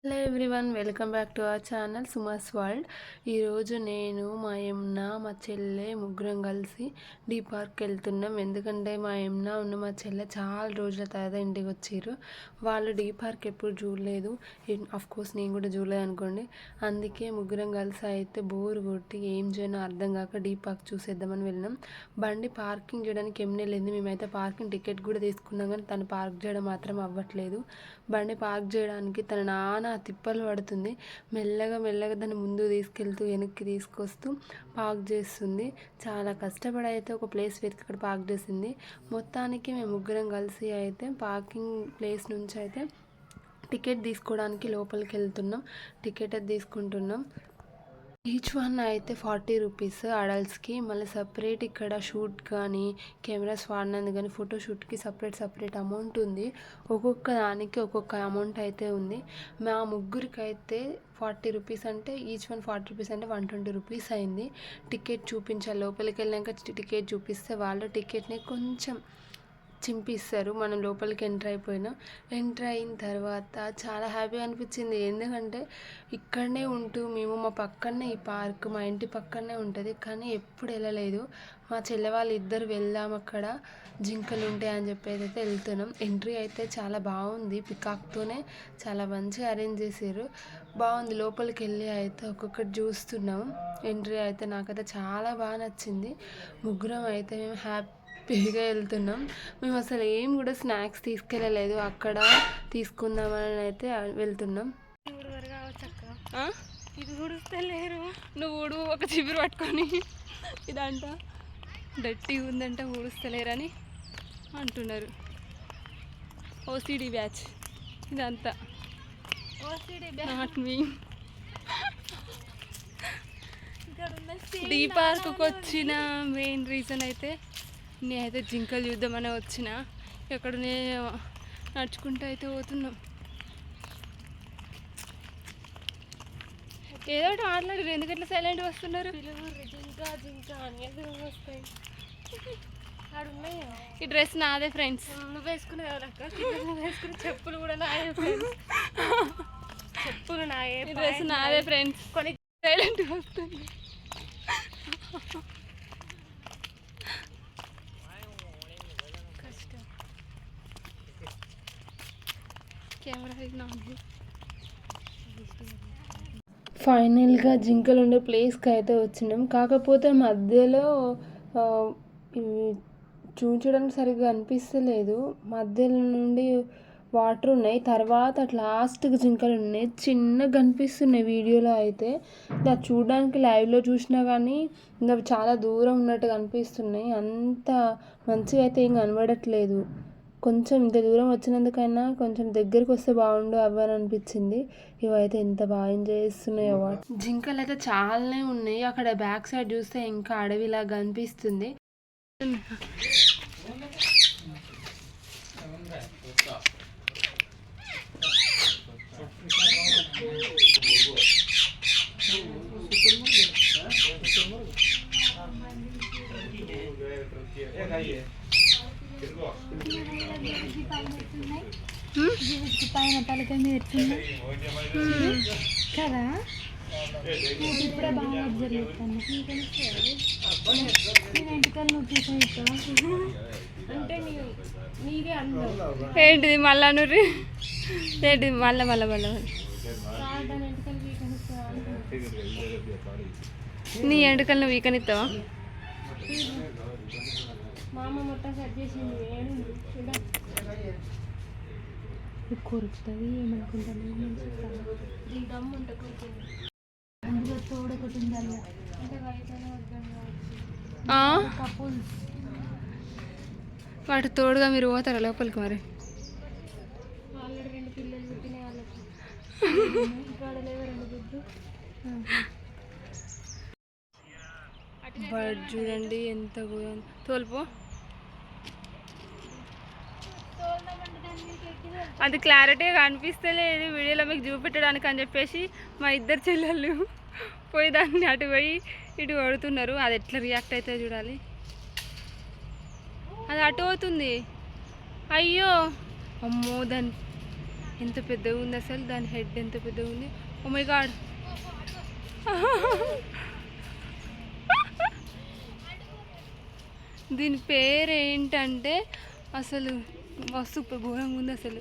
Hello everyone, welcome back to our channel సుమాస్ world. ఈరోజు నేను మా యమున మా చెల్లె ముగ్గురం కలిసి డీ పార్క్కి వెళ్తున్నాం. ఎందుకంటే మా యమున మా చెల్లె చాలా రోజుల తర్వాత ఇంటికి వచ్చారు. వాళ్ళు డీ పార్క్ ఎప్పుడు చూడలేదు, కోర్స్ నేను కూడా చూడలేదు అనుకోండి. అందుకే ముగ్గురం కలిసి అయితే బోర్ కొట్టి ఏం చేయనో అర్థం కాక డీ పార్క్ చూసేద్దామని వెళ్ళినాం. బండి పార్కింగ్ చేయడానికి ఏమీ లేదు. మేమైతే పార్కింగ్ టికెట్ కూడా తీసుకున్నాం, కానీ తను పార్క్ చేయడం మాత్రం అవ్వట్లేదు. బండి పార్క్ చేయడానికి తన నాన్న తిప్పలు పడుతుంది. మెల్లగా దాన్ని ముందు తీసుకెళ్తూ వెనక్కి తీసుకొస్తూ పార్క్ చేస్తుంది. చాలా కష్టపడి అయితే ఒక ప్లేస్ వెతికి అక్కడ పార్క్ చేసింది. మొత్తానికి మేము ముగ్గురం కలిసి అయితే పార్కింగ్ ప్లేస్ నుంచి అయితే టికెట్ తీసుకోవడానికి లోపలికి వెళ్తున్నాం. టికెట్ అది తీసుకుంటున్నాం. ఈచ్ వన్ అయితే 40 రూపీస్ అడల్ట్స్కి. మళ్ళీ సపరేట్ ఇక్కడ షూట్ కానీ కెమెరాస్ వాడినందుకు కానీ ఫోటోషూట్కి సపరేట్ అమౌంట్ ఉంది. ఒక్కొక్క దానికి ఒక్కొక్క అమౌంట్ అయితే ఉంది. మా ముగ్గురికి అయితే 40 రూపీస్ అంటే ఈచ్ వన్ 40 రూపీస్ అంటే 120 రూపీస్ అయింది. టికెట్ చూపించాలి. లోపలికి వెళ్ళాక టికెట్ చూపిస్తే వాళ్ళు టికెట్ని కొంచెం చింపిస్తారు. మనం లోపలికి ఎంటర్ అయిన తర్వాత చాలా హ్యాపీగా అనిపించింది. ఎందుకంటే ఇక్కడనే ఉంటూ మేము మా పక్కనే ఈ పార్క్ మా ఇంటి పక్కనే ఉంటుంది, కానీ ఎప్పుడు వెళ్ళలేదు. మా చెల్లె వాళ్ళు ఇద్దరు వెళ్దాం, అక్కడ జింకలు ఉంటాయి అని చెప్పేసి అయితే వెళ్తున్నాం. ఎంట్రీ అయితే చాలా బాగుంది. పికాక్తోనే చాలా మంచిగా అరేంజ్ చేశారు. బాగుంది. లోపలికి వెళ్ళి అయితే ఒక్కొక్కటి చూస్తున్నాం. ఎంట్రీ అయితే నాకైతే చాలా బాగా నచ్చింది. ముగ్గురం అయితే మేము హ్యాపీగా వెళ్తున్నాం. మేము అసలు ఏం కూడా స్నాక్స్ తీసుకెళ్ళలేదు, అక్కడ తీసుకుందామని అయితే వెళ్తున్నాం. ఇది ఊడుస్తలేరు. నువ్వు ఊడు ఒక చిబురు పట్టుకొని ఇదంట డట్టి ఉందంట ఊడుస్తలేరని అంటున్నారు. ఓసిడి బ్యాచ్ ఇదంతా. Not me. డీ పార్క్కి వచ్చిన మెయిన్ రీజన్ అయితే నేనైతే జింకలు చూద్దామని వచ్చిన. ఎక్కడ నేను నడుచుకుంటూ అయితే పోతున్నాం. ఏదో ఒకటి మాట్లాడరు, ఎందుకంటే సైలెంట్గా వస్తున్నారు. ఈ డ్రెస్ నాదే ఫ్రెండ్స్. నువ్వు వేసుకునే చెప్పులు కూడా నాదే ఫ్రెండ్స్. చెప్పులు నాయే. ఈ డ్రెస్ నాదే ఫ్రెండ్స్. కొన్ని సైలెంట్గా వస్తుంది. ఫైనల్గా జింకలు ఉండే ప్లేస్కి అయితే వచ్చినాం. కాకపోతే మధ్యలో చూపించడానికి సరిగ్గా అనిపిస్తలేదు. మధ్యలో నుండి వాటర్ ఉన్నాయి, తర్వాత అట్లా లాస్ట్కి జింకలు ఉన్నాయి. చిన్నగా కనిపిస్తున్నాయి వీడియోలో అయితే. అది చూడడానికి లైవ్లో చూసినా కానీ ఇంకా చాలా దూరం ఉన్నట్టు కనిపిస్తున్నాయి. అంత మంచిగా అయితే ఏం కనబడట్లేదు. కొంచెం ఇంత దూరం వచ్చినందుకైనా కొంచెం దగ్గరికి వస్తే బాగుండు అవ్వని అనిపించింది. ఇవైతే ఎంత బాగా ఎంజాయ్ చేస్తున్నాయో. జింకలు అయితే చాలానే ఉన్నాయి. అక్కడ బ్యాక్ సైడ్ చూస్తే ఇంకా అడవిలాగా కనిపిస్తుంది. పైన పలక మీద కదా ఇప్పుడే బాగా అబ్జర్వ్ చేస్తాను. ఎంటికలు నువ్వు అంటే నీదే అందం ఏంటిది మళ్ళా నువ్వు ఏంటిది మళ్ళా నీ ఎంటికలు నువ్వు వీకనిస్తావా? మా అమ్మ మొత్తం సెట్ చేసింది. కొరుకుతుంది ఏమనుకుంటాను. అందులో తోడొకటి ఉండాలి. వాటి తోడుగా మీరు పోతారా లోపలికి? మరి ఆల్రెడీ 2 పిల్లలు పుట్టినాయి వాళ్ళకి. బర్డ్ చూడండి ఎంత తోలుపో. అది క్లారిటీగా కనిపిస్తలేదు వీడియోలో మీకు చూపెట్టడానికి అని చెప్పేసి మా ఇద్దరు చెల్లెళ్ళు పోయి దాన్ని అటు పోయి ఇటు కొడుతున్నారు. అది ఎట్లా రియాక్ట్ అయితే చూడాలి. అది అటు అవుతుంది. అయ్యో అమ్మో, ఎంత పెద్దగా ఉంది అసలు, దాని హెడ్ ఎంత పెద్దగా ఉంది. Oh my god. దీని పేరు ఏంటంటే అసలు సూపర్ ఘోరంగా ఉంది అసలు.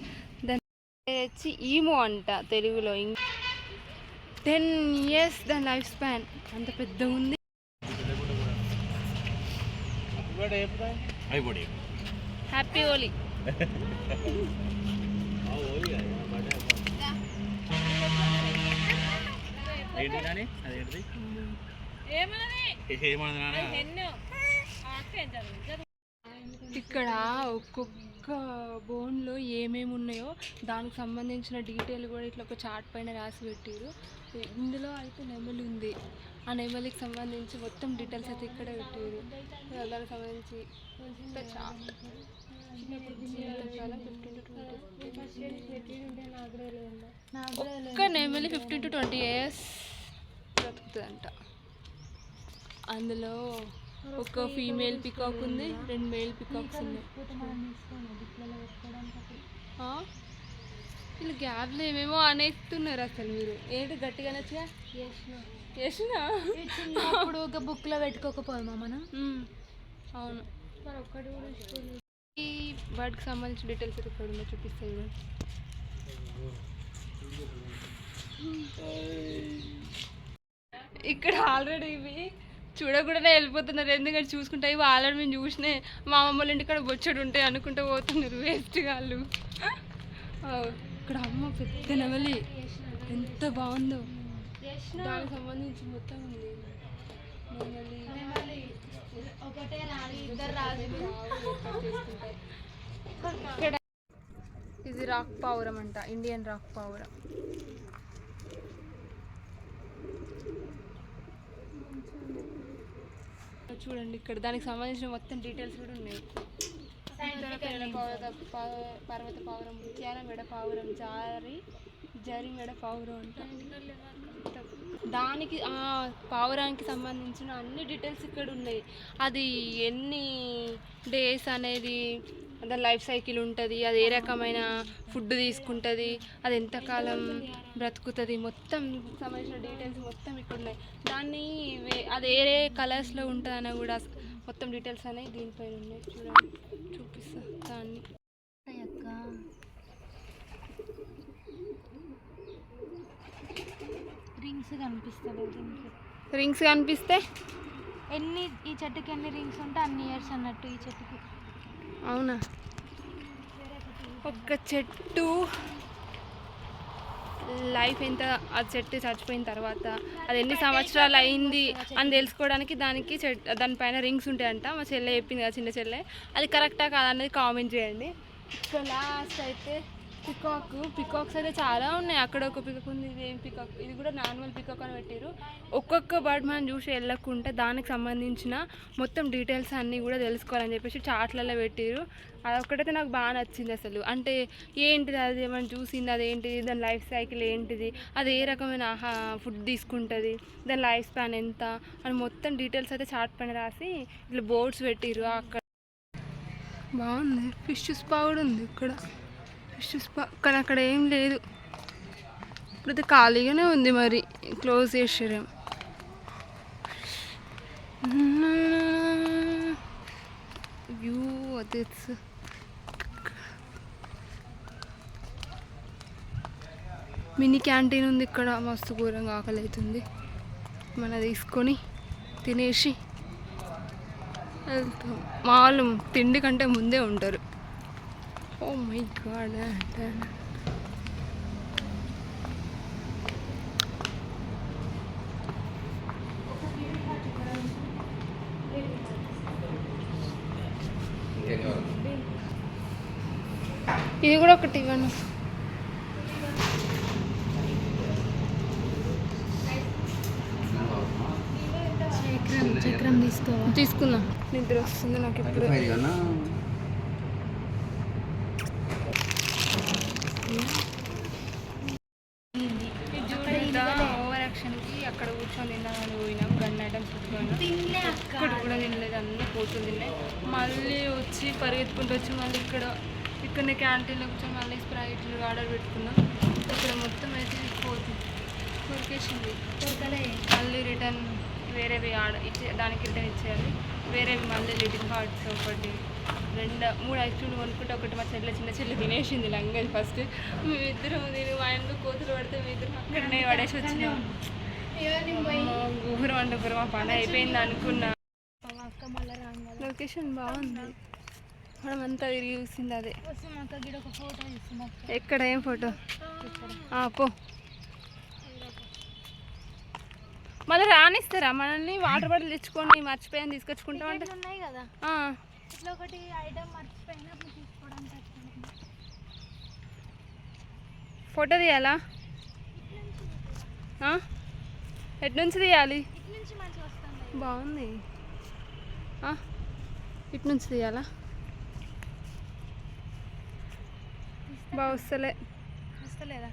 దాని పేరు వచ్చి ఈమో అంట తెలుగులో. 10 years దాని లైఫ్ స్పాన్, అంత పెద్దగా ఉంది. హ్యాపీ హోలీ. ఇక్కడ ఒక్కొక్క బోన్లో ఏమేమి ఉన్నాయో దానికి సంబంధించిన డీటెయిల్ కూడా ఇట్లా ఒక చార్ట్ పైన రాసి పెట్టారు. ఇందులో అయితే నెమలి ఉంది, ఆ నెమలికి సంబంధించి మొత్తం డీటెయిల్స్ అయితే ఇక్కడ పెట్టారు. దానికి సంబంధించి చార్ట్ ఒక్క నెమలి 15 to 20 years బ్రతుకుతుందంట. అందులో ఒక ఫీమేల్ పికాక్ ఉంది, 2 మేల్ పికాక్స్ ఉన్నాయి. వీళ్ళు గ్యాప్లో ఏమేమో అనేస్తున్నారు అసలు. మీరు ఏంటి గట్టిగా నచ్చగా చేసినా చిన్నప్పుడు ఒక బుక్లో పెట్టుకోకపోయామా మనం? అవును. ఈ బర్డ్కి సంబంధించిన డీటెయిల్స్ అయితే ఇక్కడ ఉందో చూపిస్తాయి. ఇక్కడ ఆల్రెడీ ఇవి చూడకూడనే వెళ్ళిపోతున్నారు, ఎందుకంటే చూసుకుంటే ఇవి ఆల్రెడీ మేము చూసినా. మా అమ్మమ్మ ఇంటి ఇక్కడ బొచ్చడు ఉంటాయి అనుకుంటూ పోతున్నారు వేస్ట్ వాళ్ళు. ఇక్కడ అమ్మ పెద్ద నెమలి ఎంత బాగుందో, దానికి సంబంధించి మొత్తం ఉంది. ఇక్కడ ఇది రాక్ పావురం అంట, ఇండియన్ రాక్ పావురం. చూడండి ఇక్కడ దానికి సంబంధించిన మొత్తం డీటెయిల్స్ కూడా ఉన్నాయి. పర్వత పావురం, ముత్యాల మెడ పావురం, జరి మెడ పావురం అంట. దానికి పావురానికి సంబంధించిన అన్ని డీటెయిల్స్ ఇక్కడ ఉన్నాయి. అది ఎన్ని డేస్ అనేది, దాని లైఫ్ సైకిల్ ఉంటుంది, అది ఏ రకమైన ఫుడ్ తీసుకుంటుంది, అది ఎంతకాలం బ్రతుకుతుంది, మొత్తం సంబంధించిన డీటెయిల్స్ మొత్తం ఇక్కడ ఉన్నాయి. దాన్ని అది ఏ కలర్స్లో ఉంటుంది అని కూడా మొత్తం డీటెయిల్స్ అనేవి దీనిపైన ఉన్నాయి. చూడండి చూపిస్తా దాన్ని. రింగ్స్ కనిపిస్తే ఎన్ని, ఈ చెట్టుకి ఎన్ని రింగ్స్ ఉంటే అన్ని ఇయర్స్ అన్నట్టు ఈ చెట్టుకి. అవునా? ఒక చెట్టు లైఫ్ ఎంత, ఆ చెట్టు చచ్చిపోయిన తర్వాత అది ఎన్ని సంవత్సరాలు అయింది అని తెలుసుకోవడానికి దానిపైన రింగ్స్ ఉంటాయంట. మా చెల్లె చెప్పింది కదా, చిన్న చెల్లె. అది కరెక్టా కాదనేది కామెంట్ చేయండి. ఇక్కడ లాస్ట్ అయితే పికాక్స్ అయితే చాలా ఉన్నాయి. అక్కడ ఒక పికాక్ ఉంది, ఇది ఏం పికాక్, ఇది కూడా నార్మల్ పికాక్ అని పెట్టారు. ఒక్కొక్క బర్డ్ మనం చూసి వెళ్ళకుంటే దానికి సంబంధించిన మొత్తం డీటెయిల్స్ అన్నీ కూడా తెలుసుకోవాలని చెప్పేసి చాట్లలో పెట్టారు. అదొక్కటైతే నాకు బాగా నచ్చింది అసలు. అంటే ఏంటిది అది, మనం చూసింది అదేంటిది, దాని లైఫ్ సైకిల్ ఏంటిది, అది ఏ రకమైన ఫుడ్ తీసుకుంటుంది, దాని లైఫ్ స్పాన్ ఎంత అని మొత్తం డీటెయిల్స్ అయితే చాట్ పైన రాసి ఇట్లా బోర్డ్స్ పెట్టారు. అక్కడ బాగుంది. ఫిష్ స్పా కూడా ఉంది ఇక్కడ, ఫిష్ స్పా. కానీ అక్కడ ఏం లేదు, ఇప్పుడు ఖాళీగానే ఉంది, మరి క్లోజ్ చేసారేం. వ్యూ అది మినీ క్యాంటీన్ ఉంది ఇక్కడ. మస్తు ఘోరంగా ఆకలి అవుతుంది. మనం తీసుకొని తినేసి వెళ్తాం. మా వాళ్ళు తిండి కంటే ముందే ఉంటారు. Oh my god. ఇది కూడా ఒకటి ఇవ్వండి. చక్రం తీసుకుందాం. నిద్ర వస్తుంది నాకు ఇప్పుడు. ఓవర్ యాక్షన్కి అక్కడ కూర్చొని తిన్నామని పోయినాం. గన్ ఐటమ్స్ ఇక్కడ కూడా తినలేదు, అన్నీ పోతుంది తిన్నాయి. మళ్ళీ వచ్చి పరిగెత్తుకుంటూ వచ్చి మళ్ళీ ఇక్కడ ఇక్కడనే క్యాంటీన్లో కూర్చొని మళ్ళీ స్ప్రైట్లు ఆర్డర్ పెట్టుకున్నాం. ఇక్కడ మొత్తం అయితే కొరికేసింది. మళ్ళీ రిటర్న్ వేరేవి దానికి రిటర్న్ ఇచ్చేయాలి. వేరేవి మళ్ళీ లిటిల్ హార్ట్స్ ఒకటి 2-3 ఐస్ క్రీమ్లు కొనుక్కుంటే ఒకటి మా చిన్న చెల్లి తినేసింది లంగది ఫస్ట్. మేమిద్దరం మా ఆయనతో కోతులు పడితే మేమిద్దరం అక్కడనే పడేసి వచ్చినాం. ఊహరం అంటే ఊహరం మా పని అయిపోయింది అనుకున్నా. లొకేషన్ బాగుంది. మనం అంతా తిరిగి చూసింది అదే. ఎక్కడ ఏం ఫోటో పో. మళ్ళీ రానిస్తారా మనల్ని? వాటర్ బాటిల్ తెచ్చుకొని మర్చిపోయాను తీసుకొచ్చుకుంటాం అంటే ఫోటో తీయాలా? ఎటు నుంచి తీయాలి? బాగుంది. ఇటు నుంచి తీయాలా? బాగా వస్తలేదా?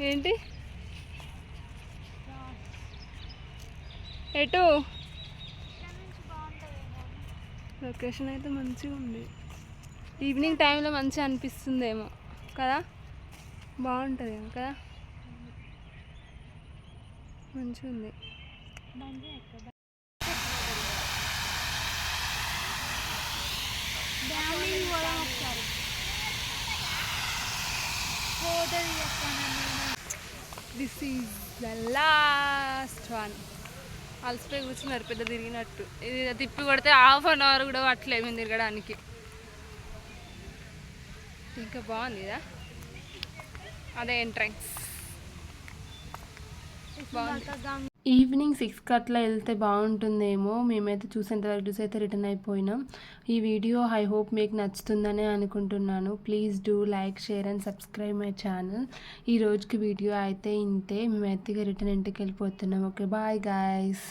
ఏంటి ఎటు? లొకేషన్ అయితే మంచిగా ఉంది. ఈవినింగ్ టైంలో మంచిగా అనిపిస్తుందేమో కదా, బాగుంటుందేమో కదా, మంచిగా ఉంది. This is the last one. అలసిపోయి కూర్చున్నారు పెద్ద తిరిగినట్టు. ఇది తిప్పి కొడితే 1/2 అవర్ కూడా పట్టలేదు మేము తిరగడానికి. ఇంకా బాగుంది కదా, అదే ఎంట్రన్స్ బాగుంది. ఈవినింగ్ 6కి అట్లా వెళ్తే బాగుంటుందేమో. మేమైతే చూసేంతవరకు చూసైతే రిటర్న్ అయిపోయినాం. ఈ వీడియో ఐ హోప్ మీకు నచ్చుతుందని అనుకుంటున్నాను. Please do like, share and subscribe my channel. ఈ రోజుకి వీడియో అయితే ఇంతే. మేమైతే రిటర్న్ ఇంటికి వెళ్ళిపోతున్నాం. Okay, bye guys.